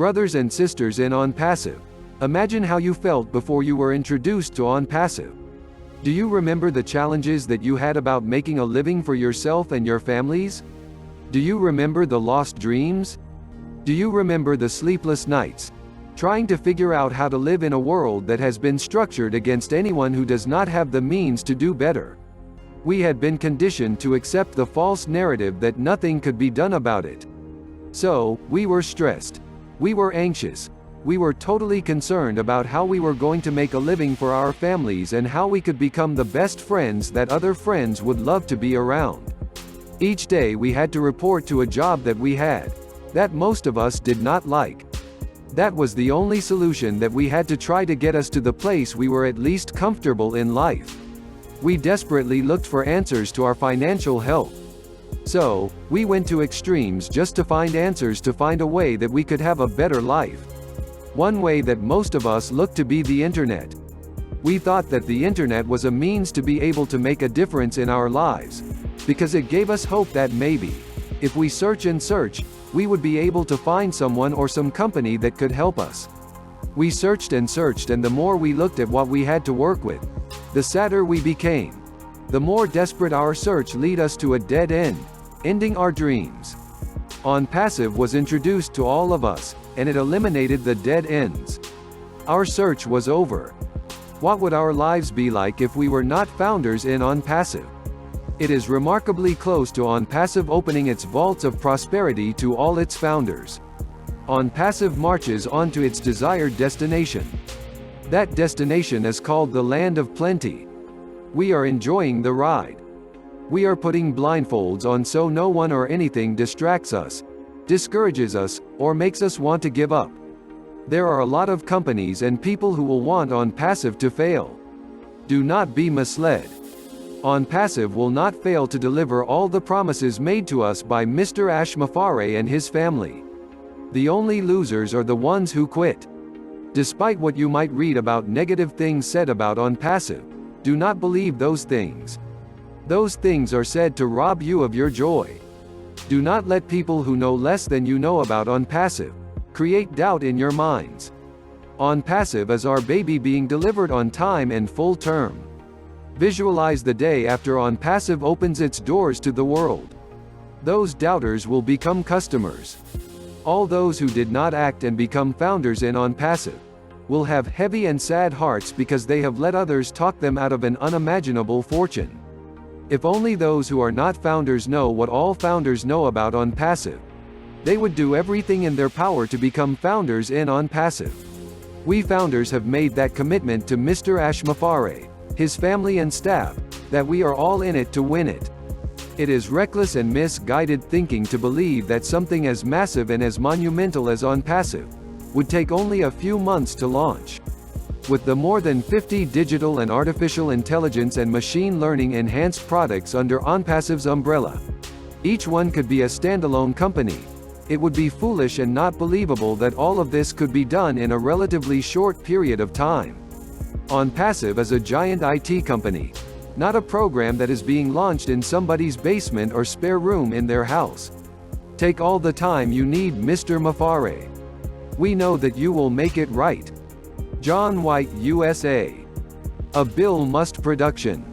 Brothers and sisters in OnPassive, imagine how you felt before you were introduced to OnPassive. Do you remember the challenges that you had about making a living for yourself and your families? Do you remember the lost dreams? Do you remember the sleepless nights, trying to figure out how to live in a world that has been structured against anyone who does not have the means to do better? We had been conditioned to accept the false narrative that nothing could be done about it. So, we were stressed. We were anxious. We were totally concerned about how we were going to make a living for our families and how we could become the best friends that other friends would love to be around. Each day we had to report to a job that we had, that most of us did not like. That was the only solution that we had to try to get us to the place we were at least comfortable in life. We desperately looked for answers to our financial health. So, we went to extremes just to find answers, to find a way that we could have a better life. One way that most of us looked to be the internet. We thought that the internet was a means to be able to make a difference in our lives, because it gave us hope that maybe, if we search and search, we would be able to find someone or some company that could help us. We searched and searched, and the more we looked at what we had to work with, the sadder we became. The more desperate our search led us to a dead end, ending our dreams. OnPassive was introduced to all of us, and it eliminated the dead ends. Our search was over. What would our lives be like if we were not founders in OnPassive? It is remarkably close to OnPassive opening its vaults of prosperity to all its founders. OnPassive marches on to its desired destination. That destination is called the Land of Plenty. We are enjoying the ride. We are putting blindfolds on so no one or anything distracts us, discourages us, or makes us want to give up. There are a lot of companies and people who will want OnPassive to fail. Do not be misled. OnPassive will not fail to deliver all the promises made to us by Mr. Mufareh and his family. The only losers are the ones who quit. Despite what you might read about negative things said about OnPassive, do not believe those things. Those things are said to rob you of your joy. Do not let people who know less than you know about OnPassive create doubt in your minds. OnPassive is our baby being delivered on time and full term. Visualize the day after OnPassive opens its doors to the world. Those doubters will become customers. All those who did not act and become founders in OnPassive will have heavy and sad hearts because they have let others talk them out of an unimaginable fortune. If only those who are not founders know what all founders know about OnPassive, they would do everything in their power to become founders in OnPassive. We founders have made that commitment to Mr. Mufareh, his family and staff, that we are all in it to win it. It is reckless and misguided thinking to believe that something as massive and as monumental as OnPassive would take only a few months to launch. With the more than 50 digital and artificial intelligence and machine learning enhanced products under OnPassive's umbrella, each one could be a standalone company. It would be foolish and not believable that all of this could be done in a relatively short period of time. OnPassive is a giant IT company, not a program that is being launched in somebody's basement or spare room in their house. Take all the time you need, Mr. Mufareh. We know that you will make it right. Giant I.T. USA. A Bill Must production.